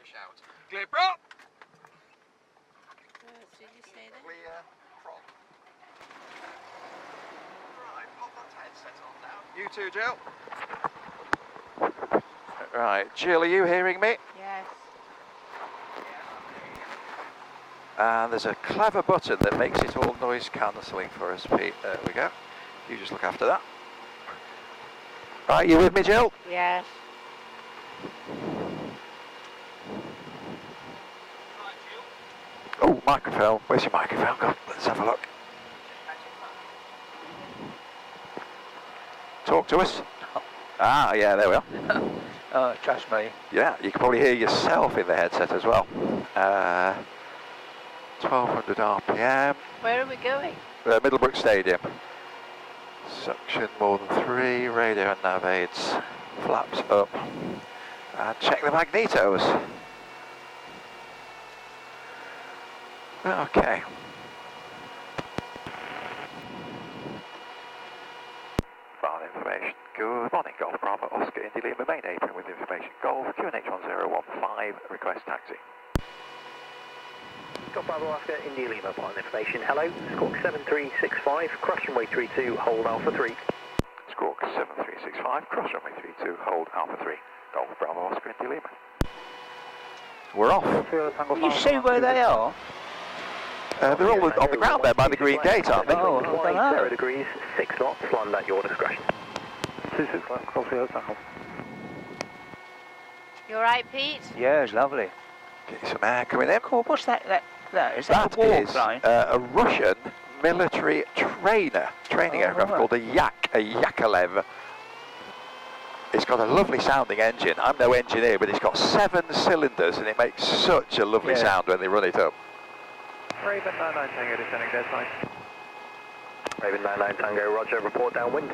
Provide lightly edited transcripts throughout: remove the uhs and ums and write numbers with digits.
a shout. Clear prop! Did you say that? Clear prop. Right, pop that headset on now. You too, Jill. Right, Jill, are you hearing me? Yes. And there's a clever button that makes it all noise cancelling for us, Pete. There we go. You just look after that. Right, you with me, Jill? Yes. Oh, microphone. Where's your microphone? Go, let's have a look. Talk to us. Ah, yeah, there we are. Oh, trust me. Yeah, you can probably hear yourself in the headset as well. 1200 RPM. Where are we going? Middlebrook Stadium. Suction more than 3, radio and nav aids, flaps up, and check the magnetos. Okay. File information. Good morning, Golf Bravo, Oscar Indy Lima, main apron with information. Golf, QNH1015, request taxi. Golf Bravo, Oscar Indy Lima, file information. Hello, Squawk 7365, cross runway 32, hold Alpha 3. Squawk 7365, cross runway 32, hold Alpha 3. Golf Bravo, Oscar Indy Lima. We're off. Can you see where they are? They're all on the ground there by the green gate, aren't they? Oh, I don't know. 0 degrees, 6 knots, land at your discretion. 265, cross the Tango. You alright, Pete? Yeah, it's lovely. Get some air coming in. Cool, what's that? Is that a That is warplane? a Russian military training aircraft right. called a Yakolev. It's got a lovely sounding engine. I'm no engineer, but it's got 7 cylinders and it makes such a lovely sound when they run it up. Raven 99 Tango descending dead side. Raven 99 Tango, roger, report downwind.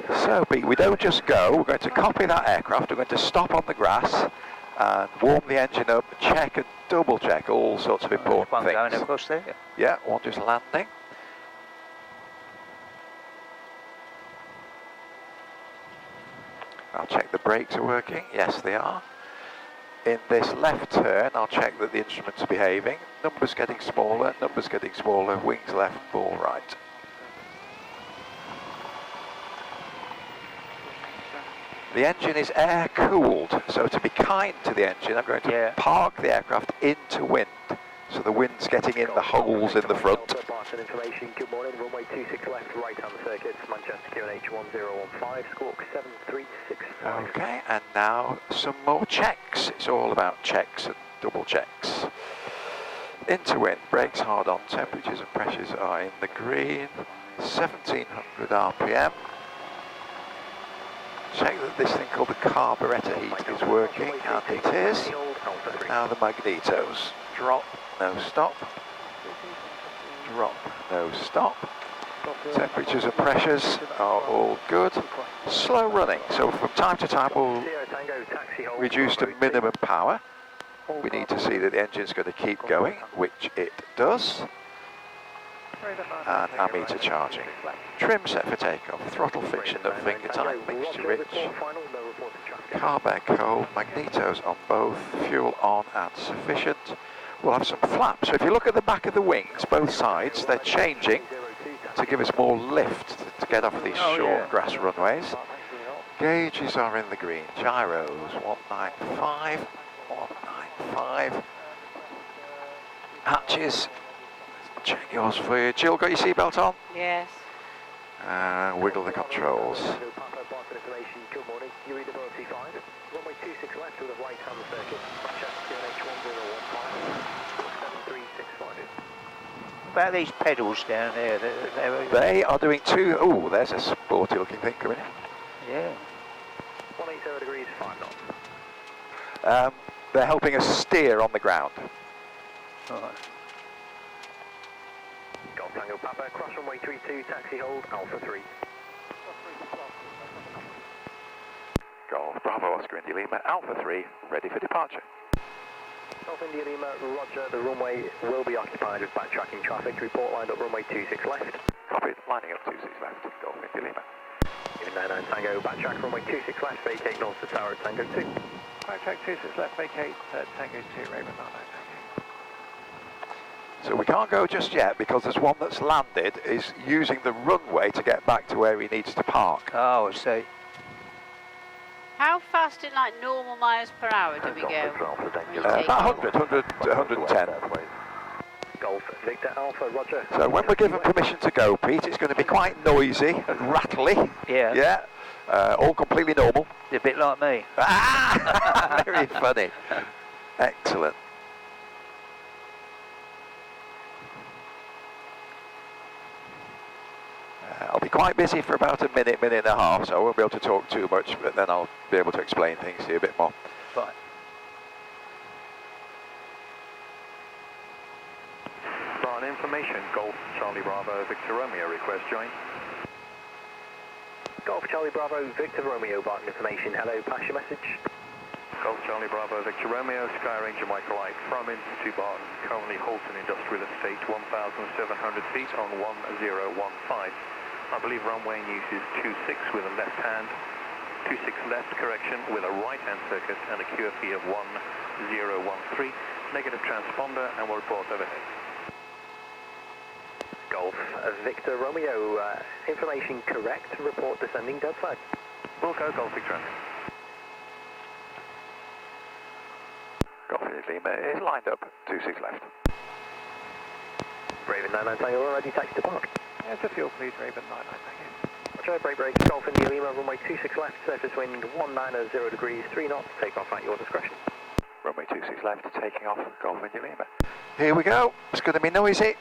So, Pete, we don't just go. We're going to copy that aircraft. We're going to stop on the grass and warm the engine up, check and double check all sorts of important One going things. across there. Yeah, one just landing. I'll check the brakes are working. Yes, they are. In this left turn, I'll check that the instruments are behaving. Numbers getting smaller, wings left, ball right. The engine is air cooled, so to be kind to the engine, I'm going to park the aircraft into wind, so the wind's getting in the holes in the front. Barton information, good morning, runway 26 left, right hand circuit, Manchester QNH 1015, squawk 7365. Okay, and now some more checks. It's all about checks and double checks. Into wind, brakes hard on, temperatures and pressures are in the green, 1700 RPM. Check that this thing called the carburetor heat is working, and it is. Now the magnetos. Drop, no stop. Drop, no stop. Temperatures and pressures are all good. Slow running, so from time to time we'll reduce to minimum power. We need to see that the engine's going to keep going, which it does. And ammeter charging. Trim set for takeoff. Throttle friction at finger tight, mixture rich. Carb air cold, magnetos on both, fuel on and sufficient. We'll have some flaps. So if you look at the back of the wings, both sides, they're changing to give us more lift to get off these short grass runways. Gauges are in the green. Gyros 195, 195. Hatches. Check yours for you. Jill, got your seatbelt on? Yes. Wiggle the controls. Good morning, you read above C5. Runway 26 left with a right hand circuit. Manchester QNH 1015, 7365. What about these pedals down there? They are doing two. Oh, there's a sporty looking thing coming in. Yeah. 180 degrees, 5 knots. They're helping us steer on the ground. Right. Golf Tango Papa, cross runway 32, taxi hold, Alpha 3. Golf Bravo Oscar Indy Lima, Alpha 3, ready for departure. Golf India Lima, roger, the runway will be occupied with backtracking traffic. Report lined up runway 26 left. Copied, lining up 26 left, Golf India Lima. Even 99 Tango, backtrack runway 26 left, vacate north to tower at Tango 2. Right track 26 left, vacate, Tango 2, Raven 99. So we can't go just yet because there's one that's landed, is using the runway to get back to where he needs to park. Oh, I see. How fast in like normal miles per hour do we go? About 100, 110. Golf Victor Alpha, Roger. So when we're given permission to go, Pete, it's going to be quite noisy and rattly. Yeah. Yeah. All completely normal. A bit like me. Ah, very funny. Excellent. I'll be quite busy for about a minute, minute and a half, so I won't be able to talk too much, but then I'll be able to explain things to you a bit more. Fine. Barton information, Golf Charlie Bravo Victor Romeo, request join. Golf Charlie Bravo Victor Romeo, Barton information. Hello, pass your message. Golf Charlie Bravo Victor Romeo, Sky Ranger Michael Light from into Barton, currently Halton Industrial Estate, 1,700 feet on 1015. I believe runway in use is 26 with a left hand, 26 left correction with a right hand circuit and a QFE of 1013, negative transponder, and we'll report overhead. Golf Victor Romeo, information correct, report descending dead flag. We'll go Golf Victor. Golf Lima is lined up, 26 left. Raven 99 Tango, already taxi to park. Yeah, to fuel please, Raven 99, thank you. Roger, brake brakes, Golf India Lima, runway 26 left, surface wind 190 degrees, 3 knots, take off at your discretion. Runway 26 left, taking off, Golf India Lima. Here we go, it's going to be noisy.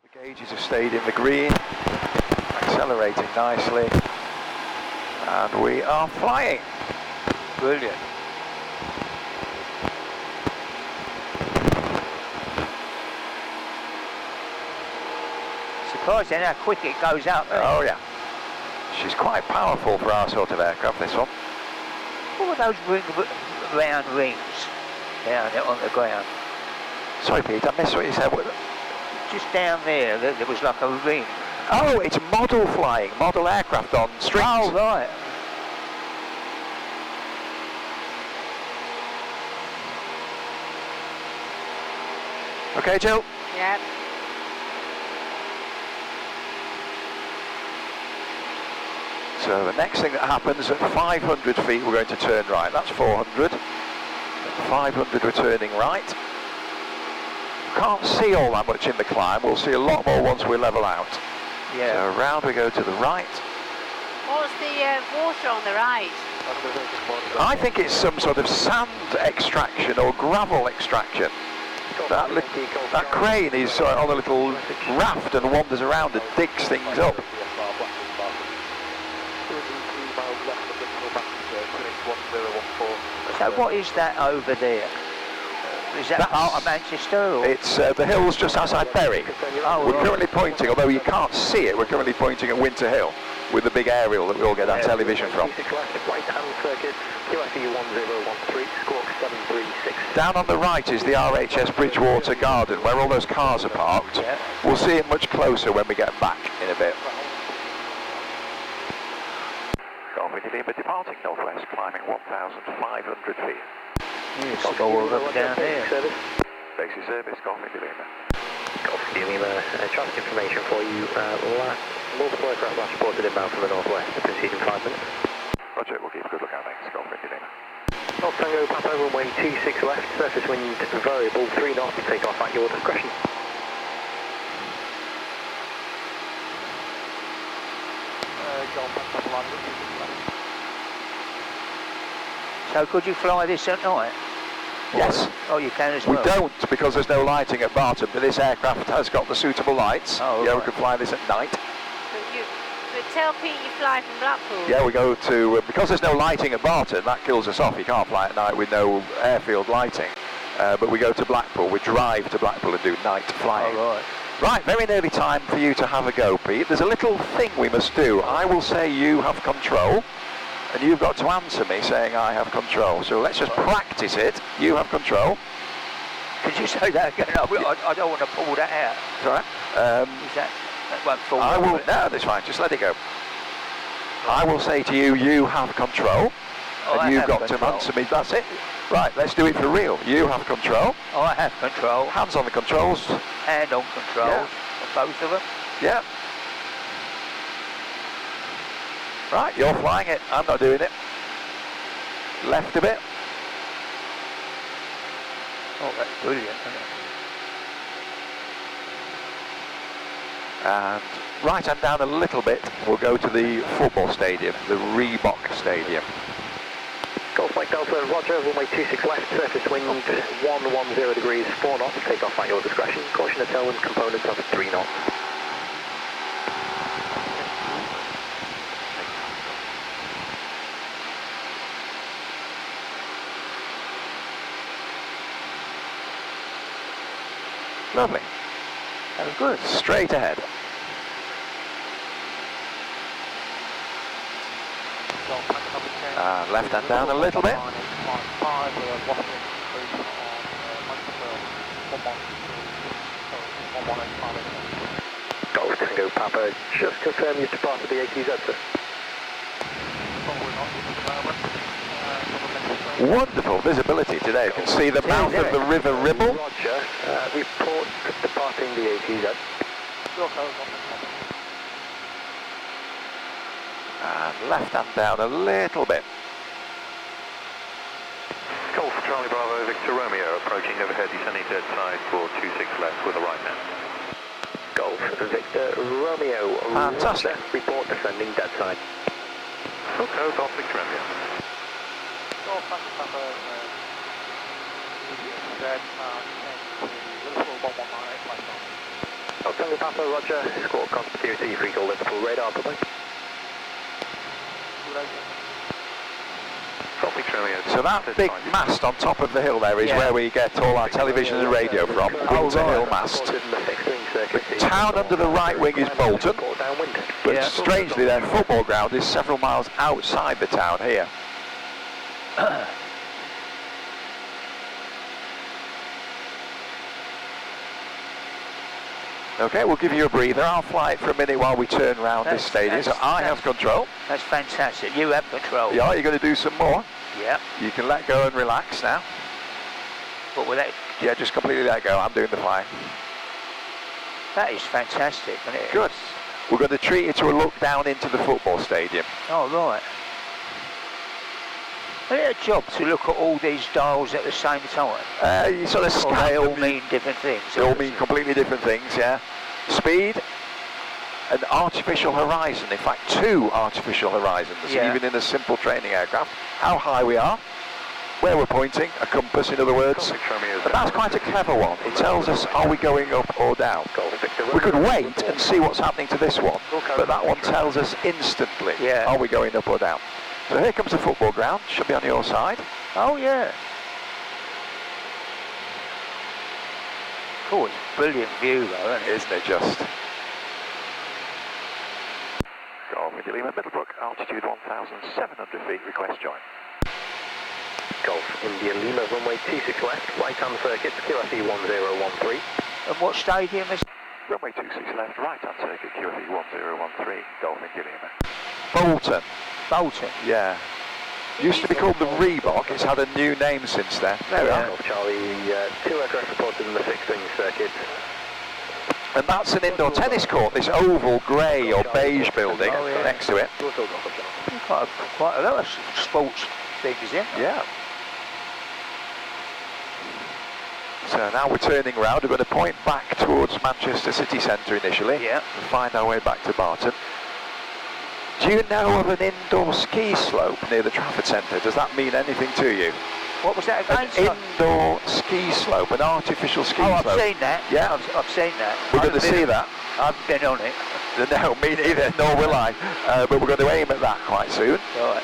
The gauges have stayed in the green, accelerating nicely, and we are flying. Brilliant. Surprising how quick it goes up. Oh yeah. She's quite powerful for our sort of aircraft, this one. What are those round rings down there on the ground? Sorry Pete, I missed what you said. Just down there, there was like a ring. Oh, it's model flying, model aircraft on strings. Oh, right. Okay, Jill. Yep. So the next thing that happens at 500 feet, we're going to turn right. That's 400. At 500, we're turning right. Can't see all that much in the climb. We'll see a lot more once we level out. Yeah. So around we go to the right. What's the water on the right? I think it's some sort of sand extraction or gravel extraction. That crane is on a little raft and wanders around and digs things up. So what is that over there? Is that part of Manchester? Or? It's the hills just outside Bury. Oh, We're right. currently pointing, although you can't see it, we're currently pointing at Winter Hill with the big aerial that we all get our television from. Right hand circuit, QFE 1013, squawk 736. Down on the right is the RHS Bridgewater Garden, where all those cars are parked. Yeah. We'll see it much closer when we get back in a bit. Golf India Lima departing northwest, climbing 1,500 feet. Yes, go all up down there. Basic service, Golf India Lima. Golf India Lima, traffic information for you. Multiple aircraft last reported inbound from the northwest, proceeding 5 minutes. Roger, we'll keep a good lookout next, Golf India Lima. Golf Tango, Papa, runway 26 left, surface wind variable 3 knots, take off at your discretion. So could you fly this at night? Yes. Oh, you can as We well? don't, because there's no lighting at Barton, but this aircraft has got the suitable lights. Oh, yeah, right. we can fly this at night. But tell Pete you fly from Blackpool. Yeah, we go to, because there's no lighting at Barton, that kills us off. You can't fly at night with no airfield lighting. But we go to Blackpool, we drive to Blackpool and do night flying. Oh, right. Right, very nearly time for you to have a go, Pete. There's a little thing we must do. I will say you have control. and you've got to answer me saying I have control. So let's just practice it. You have control. Could you say that again? I don't want to pull that out. It's all right. Is that won't fall I out, will. will it? No, that's fine. Just let it go. I will say to you, you have control, I and you've have got to control. answer me. That's it. Right. Let's do it for real. You have control. I have control. Hands on the controls. Hand on controls. Yeah. Both of them. Yeah. Right. You're flying it. I'm not doing it. Left a bit. Oh, that's brilliant, isn't it? And right hand down a little bit, we'll go to the football stadium, the Reebok Stadium. Golf Mike Delta, roger, runway 26 left, surface wind 110 degrees, 4 knots, take off at your discretion. Caution the tailwind components of 3 knots. Lovely. That was good. Straight ahead. Left hand down a little bit. Golf Tango Papa, just confirm you've departed the ATZ, sir. Wonderful visibility today. You can see the mouth of the River Ribble. Roger, report departing the ATZ. And left hand down a little bit. Golf Charlie Bravo Victor Romeo approaching overhead, descending dead side for 26 left with the right hand. Golf Victor Romeo. Fantastic. Roger, report descending dead side. Okay, Golf Victor Romeo. Golf Tango Papa, roger, squawk continuity, free call Liverpool radar, bye-bye. Golf Victor Romeo. So that big mast on top of the hill there is where we get all our television and radio from. Winter Hill mast. The town under the right wing is Bolton, but strangely their football ground is several miles outside the town here. Okay, we'll give you a breather. I'll fly it for a minute while we turn around this stadium. So I have control. That's fantastic. You have control. Yeah, you're going to do some more. Yeah. You can let go and relax now. But with that, Yeah, just completely let go. I'm doing the flying. that is fantastic, isn't it? Good. We're going to treat you to a look down into the football stadium. Oh, right. Isn't it a job to look at all these dials at the same time? You sort of Or scan they all them. mean different things? They all mean completely different things, yeah. Speed, an artificial horizon. In fact, 2 artificial horizons, Yeah. even in a simple training aircraft. How high we are, where we're pointing, a compass in other words. But that's quite a clever one. It tells us, are we going up or down? We could wait and see what's happening to this one, but that one tells us instantly, are we going up or down? So here comes the football ground, should be on your side. Oh, yeah. Oh, it's a brilliant view, though, isn't it? Isn't it just? Golf India Lima, Middlebrook, altitude 1,700 feet, request join. Golf India Lima, runway 26 left, right hand circuit, QFE 1013. And what stadium is? Runway 26 left, right hand circuit, QFE 1013, Golf India Lima. Bolton. Bolton. Yeah. Used to be called the Reebok, it's had a new name since then. There we are. Golf Charlie, 2 aircraft reported in the fixed wing circuit. And that's an indoor tennis court, this oval grey or beige building next to it. Quite a lot of sports things in. Yeah. So now we're turning around, we're going to point back towards Manchester city centre initially. Yeah. And find our way back to Barton. Do you know of an indoor ski slope near the Trafford Centre? Does that mean anything to you? What was that An again? indoor ski slope, an artificial ski slope. I've seen that. Yeah. I've seen that. We're going to see that. I haven't been on it. No, me neither, nor will I. But we're going to aim at that quite soon. Right.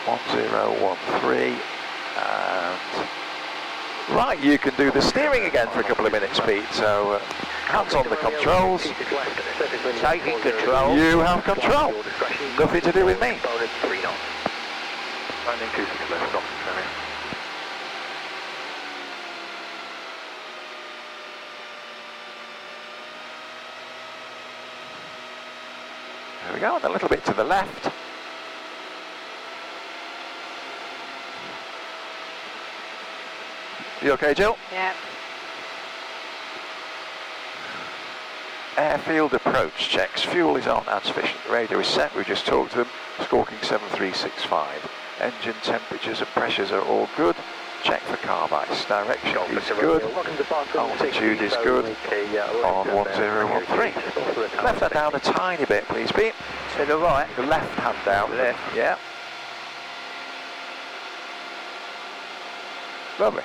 1013 and right, you can do the steering again for a couple of minutes, Pete. So hands on the controls. Taking control. You have control. Nothing to do with me. Landing 26 left, stop, Australia. There we go, and a little bit to the left. You okay, Jill? Yeah. Airfield approach checks. Fuel is on and sufficient. The radio is set. We just talked to them. Squawking 7365. Engine temperatures and pressures are all good. Check for carb ice. Direction is good. Altitude is good. On 1013. Left hand down a tiny bit, please, Pete. To the right. The left hand down. Left. Yeah. Lovely.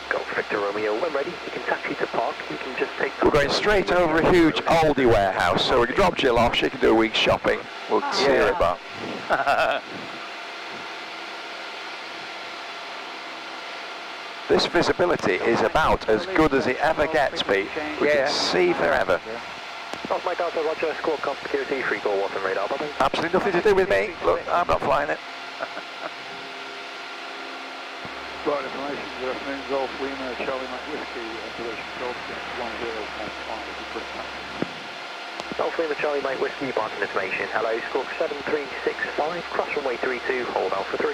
Golf Victor Romeo, when ready, you can taxi to park, you can just take... We're going straight over a huge Aldi warehouse, so we can drop Jill off, she can do a week's shopping. We'll see her about. This visibility is about as good as it ever gets, Pete. We can see forever. Off my Delta, Roger, squawk com security, free call, water radar, button. Absolutely nothing to do with me. Look, I'm not flying it. Right information, good afternoon, Golf Lima, Charlie Mike Whiskey, observation Golf 1015. Golf Lima, Charlie Mike Whiskey, Barton information, hello, squawk 7365, cross runway 32, hold Alpha 3.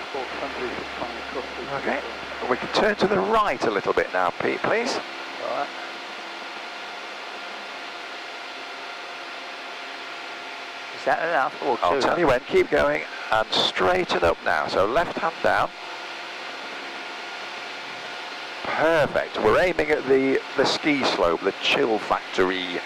Squawk 7365, cross 32. Okay, we can turn to the right a little bit now, Pete, please. Right. Is that enough? Or I'll two? tell you when, keep going, and straighten up now. So left hand down. Perfect. We're aiming at the ski slope, the chill factory.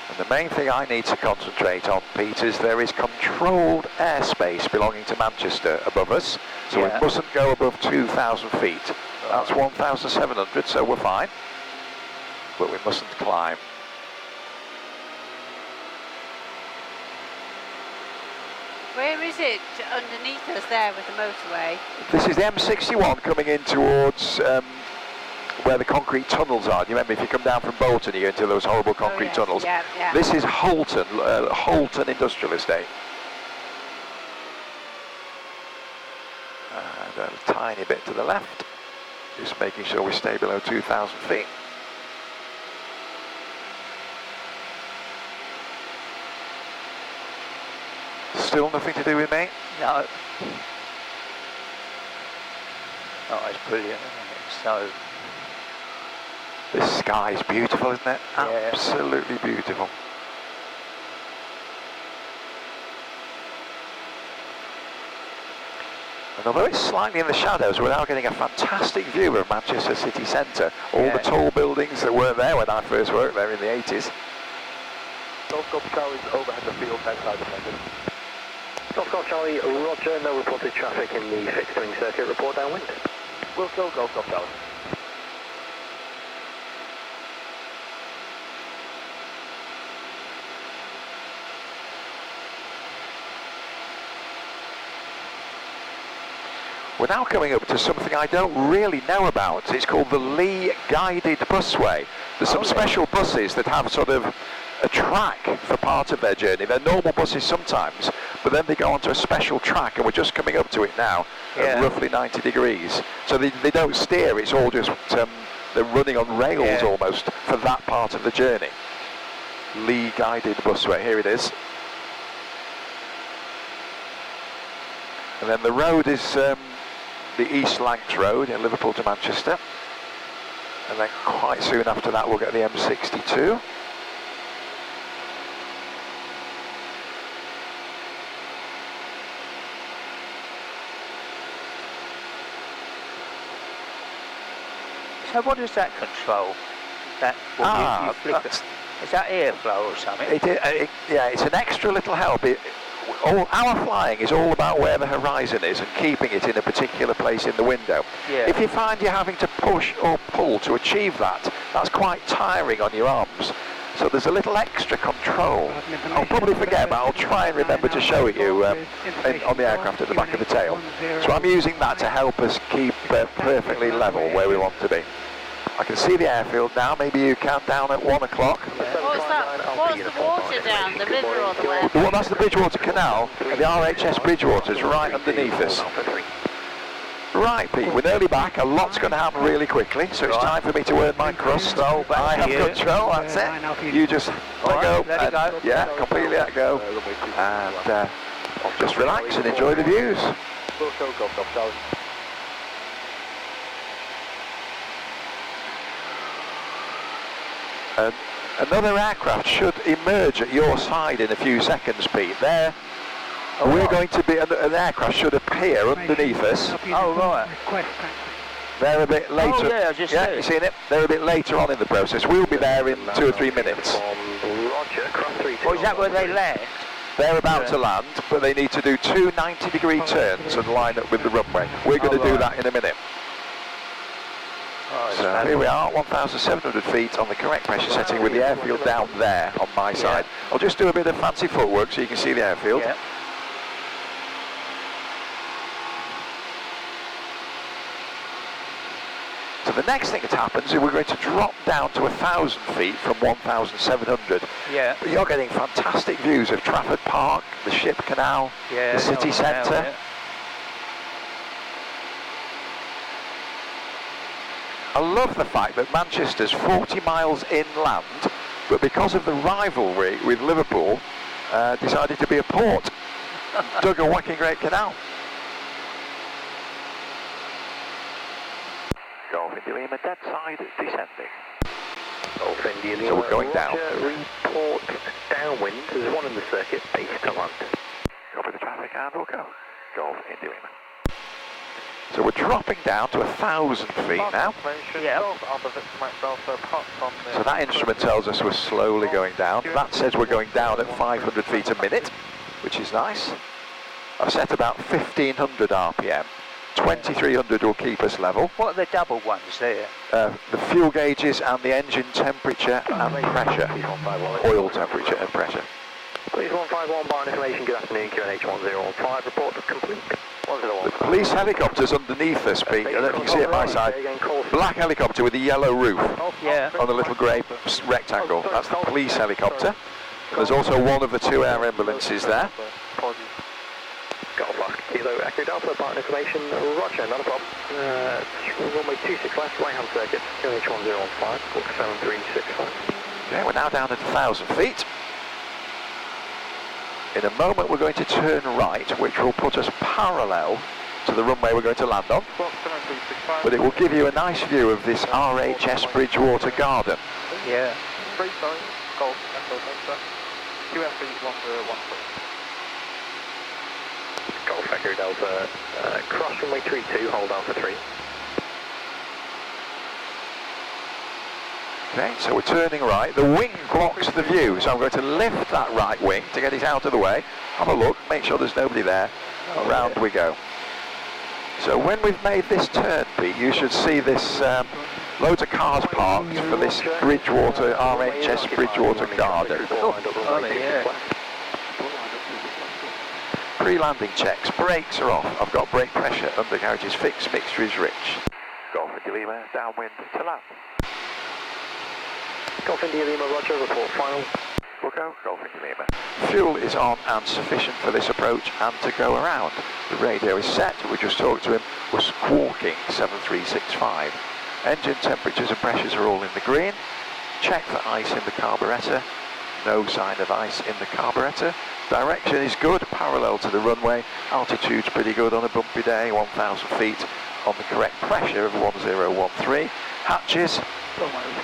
And the main thing I need to concentrate on, Pete, is there is controlled airspace belonging to Manchester above us, so we mustn't go above 2,000 feet. That's 1,700, so we're fine. But we mustn't climb. Where is it underneath us there with the motorway? This is the M61 coming in towards where the concrete tunnels are. Do you remember if you come down from Bolton, you go into those horrible concrete tunnels? Yeah, yeah. This is Holton, Holton Industrial Estate. And a tiny bit to the left. Just making sure we stay below 2,000 feet. Still nothing to do with me? No. Oh, it's brilliant, isn't it? So... This sky is beautiful, isn't it? Yeah. Absolutely beautiful. And although it's slightly in the shadows, we're now getting a fantastic view of Manchester city centre. All the tall buildings that weren't there when I first worked there in the 80s. Golf Charlie's overhead the field outside the London. Golf Charlie, Roger, no reported traffic in the fixed wing circuit, report downwind. We'll go Golf Charlie. We're now coming up to something I don't really know about. It's called the Lee Guided Busway. There's some special buses that have sort of a track for part of their journey. They're normal buses sometimes, but then they go onto a special track, and we're just coming up to it now at roughly 90 degrees. So they don't steer, it's all just, they're running on rails almost for that part of the journey. Lee Guided Busway, here it is. And then the road is the East Lancs Road in Liverpool to Manchester. And then quite soon after that we'll get the M62. So what does that control? That you flick it? Is that airflow or something? Yeah, it's an extra little help. Our flying is all about where the horizon is and keeping it in a particular place in the window. Yeah. If you find you're having to push or pull to achieve that, that's quite tiring on your arms. So there's a little extra control. I'll probably forget, but I'll try and remember to show it you on the aircraft at the back of the tail. So I'm using that to help us keep perfectly level where we want to be. I can see the airfield now. Maybe you count down at 1 o'clock. What's that? What's the water down? The river or the where? Well, that's the Bridgewater Canal, and the RHS Bridgewater's right underneath us. Right, Pete, we're nearly back. A lot's going to happen really quickly, so it's time for me to earn my crust. I have control, that's it. You just let go. Yeah, completely let go. And just relax and enjoy the views. And another aircraft should emerge at your side in a few seconds, Pete. There. We're going to be, an aircraft should appear underneath us. Oh, right. They're a bit later. Oh, yeah, I just you seen it? They're a bit later on in the process. We'll be there in 2 or 3 minutes. Oh, is that where they land? They're about to land, but they need to do 2 90-degree turns and line up with the runway. We're going to do that in a minute. So here we are, 1,700 feet on the correct pressure setting with the airfield down there on my side. I'll just do a bit of fancy footwork so you can see the airfield. Yeah. So the next thing that happens is we're going to drop down to 1,000 feet from 1,700. Yeah. But you're getting fantastic views of Trafford Park, the Ship Canal, the city centre. Yeah. I love the fact that Manchester's 40 miles inland, but because of the rivalry with Liverpool, decided to be a port. Dug a whacking great canal. Golf India Lima, dead side, descending. Golf India Lima, So we're going down. Report downwind, there's one in the circuit, base to land. Copy the traffic and we'll go. Golf India Lima. So we're dropping down to 1,000 feet now. Yeah. So that instrument tells us we're slowly going down. That says we're going down at 500 feet a minute, which is nice. I've set about 1,500 RPM. 2,300 will keep us level. What are the double ones there? The fuel gauges and the engine temperature and pressure. Oil temperature and pressure. Police 151, Barton information, good afternoon, QNH 1015, report complete. The police helicopter's underneath us, Pete. I don't know if you can see it my side. Black helicopter with a yellow roof on a little grey rectangle. That's the police helicopter. There's also one of the 2 air ambulances there. Golf Oscar Kilo, Echo Delta, Barton information, roger, not a problem. Runway 26 left, right hand circuit, QNH 1015, book 7365. Okay, we're now down at 1,000 feet. In a moment we're going to turn right, which will put us parallel to the runway we're going to land on. But it will give you a nice view of this RHS Bridgewater garden. Yeah. Golf, QFB 1013. Golf Echo Delta, cross runway 32, hold down for 3. Okay, so we're turning right. The wing blocks the view, so I'm going to lift that right wing to get it out of the way. Have a look, make sure there's nobody there. Around we go. So when we've made this turn, Pete, you should see this loads of cars parked for this Bridgewater, RHS Bridgewater garden. Pre-landing checks, brakes are off. I've got brake pressure, undercarriage is fixed, mixture is rich. Golf India Lima, downwind to land. Golf India Lima, roger, report final. We'll go, Golf India Lima. Fuel is on and sufficient for this approach and to go around. The radio is set, we just talked to him, we're squawking 7365. Engine temperatures and pressures are all in the green. Check for ice in the carburettor. No sign of ice in the carburettor. Direction is good, parallel to the runway. Altitude's pretty good on a bumpy day, 1,000 feet on the correct pressure of 1013. Hatches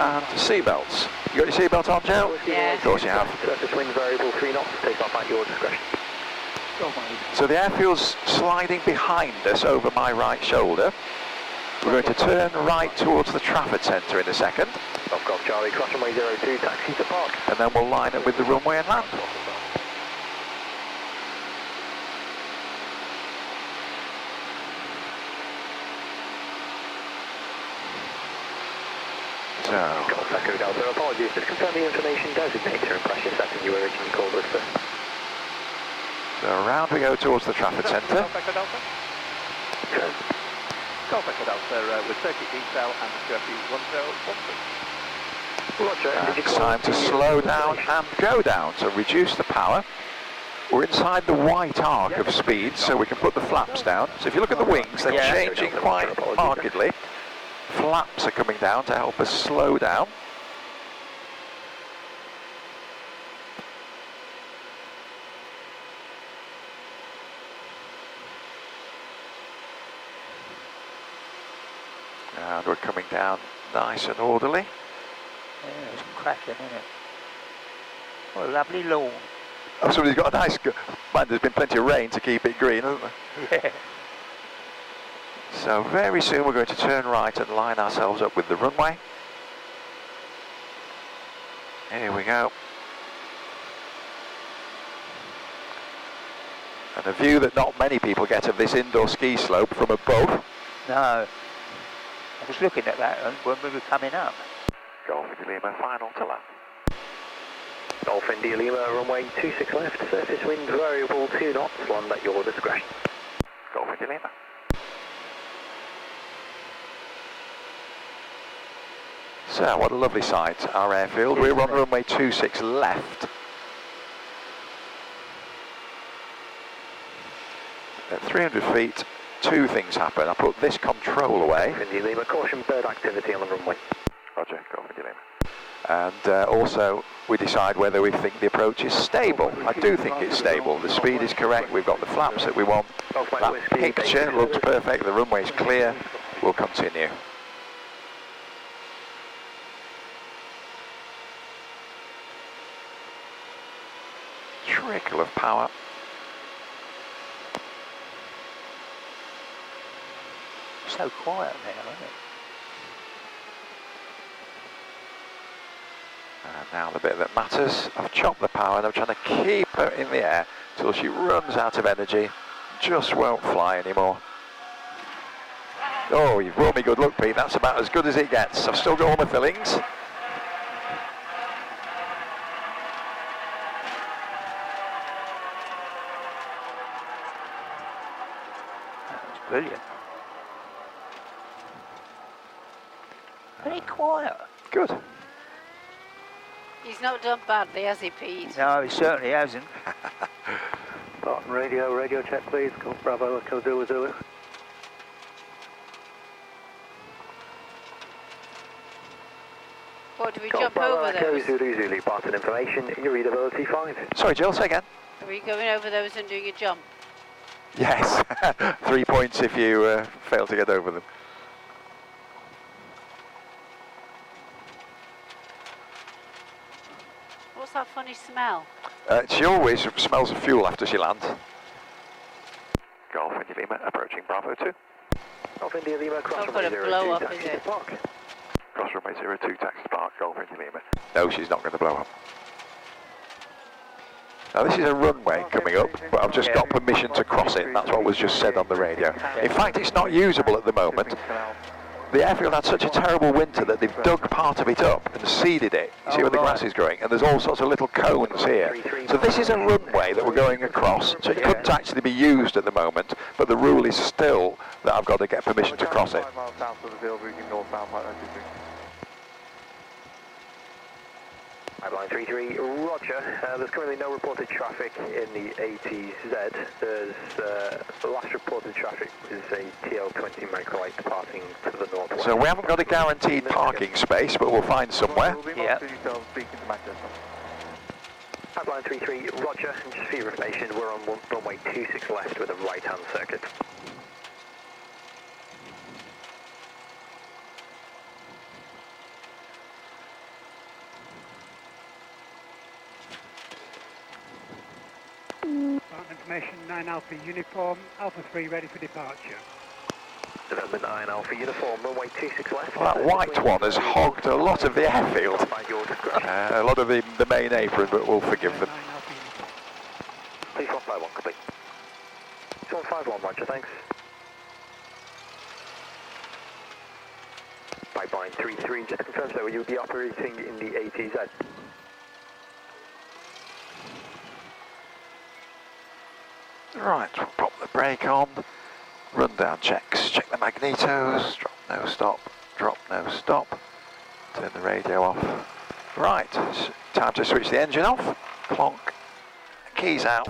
and seatbelts. You got your seatbelt on, Joe? Yeah. Of course you have. Surface wind variable 3 knots, take off at your discretion. So the airfield's sliding behind us over my right shoulder. We're going to turn right towards the Trafford Centre in a second. Golf Charlie, cross runway 02, taxi to park. And then we'll line up with the runway and land. So, Golf Echo Delta, apologies, just confirm the information designator and press your setting you originally called us for. so around we go towards the Trafford Centre. Golf Echo Delta. Golf Echo Delta with circuit detail and curfew 1013. Roger, And it's time to slow down and go down, so reduce the power. We're inside the white arc of speed, so we can put the flaps down. So if you look at the wings, they're changing quite markedly. Flaps are coming down to help us slow down. And we're coming down nice and orderly. Yeah, it's cracking, isn't it? What a lovely lawn. Oh, somebody's got a nice... Man, there's been plenty of rain to keep it green, hasn't there? Yeah. So very soon we're going to turn right and line ourselves up with the runway. Here we go. And a view that not many people get of this indoor ski slope from above. No. I was looking at that when we were coming up. Golf India Lima, final to land. Golf India Lima, runway 26 left, surface wind variable 2 knots, land at your discretion. Golf India Lima. So, what a lovely sight, our airfield. We're on runway 26 left. At 300 feet, two things happen. I put this control away. India Lima, caution bird activity on the runway. Roger, Golf India Lima. And also, we decide whether we think the approach is stable. I do think it's stable. The speed is correct. We've got the flaps that we want. That picture looks perfect. The runway's clear. We'll continue. Trickle of power. So quiet now, isn't it? And now the bit that matters. I've chopped the power and I'm trying to keep her in the air till she runs out of energy. Just won't fly anymore. Oh, you've brought me good luck, Pete. That's about as good as it gets. I've still got all my fillings. That's brilliant. Very quiet. Good. He's not done badly, has he, Pete? No, he certainly hasn't. Barton radio check please, Golf Bravo, Echo Zulu Zulu. What, do we Golf jump Bravo, over Echo those? Zulu Zulu, Barton information, your readability 5. Sorry, Jill, say again. Are we going over those and doing a jump? Yes. 3 points if you fail to get over them. What's that funny smell? She always smells of fuel after she lands. Golf India Lima, approaching Bravo 2. Golf India Lima, cross Not runway gonna blow 02, up, taxi is to it? park. Cross runway 02, taxi to park, Golf India Lima. No, she's not going to blow up. Now this is a runway coming up, but I've just got permission to cross it. That's what was just said on the radio. In fact, it's not usable at the moment. The airfield had such a terrible winter that they've dug part of it up and seeded it. You see where the grass is growing? And there's all sorts of little cones here. So this is a runway that we're going across, so it couldn't actually be used at the moment, but the rule is still that I've got to get permission to cross it. 5 miles south of the field, reaching northbound flight 93. Pipeline 33, roger. There's currently no reported traffic in the ATZ. There's the last reported traffic is a TL20 microlight departing to the northwest. So we haven't got a guaranteed parking space, but we'll find somewhere. Yeah. Pipeline 33, roger. And just for your information, we're on runway 26 left with a right-hand circuit. Information 9 Alpha uniform, Alpha 3 ready for departure. November 9 Alpha uniform, runway 26 left. Well, that white one has hogged a lot of the airfield. By your discretion. A lot of the main apron, but we'll forgive them. 9 Alpha uniform. Please 151 complete. 151, roger, thanks. Pipeline 33, just to confirm, so will you be operating in the ATZ? Right, we'll pop the brake on, run down checks, check the magnetos, drop no stop, drop no stop, turn the radio off. Right, it's time to switch the engine off, clonk, keys out.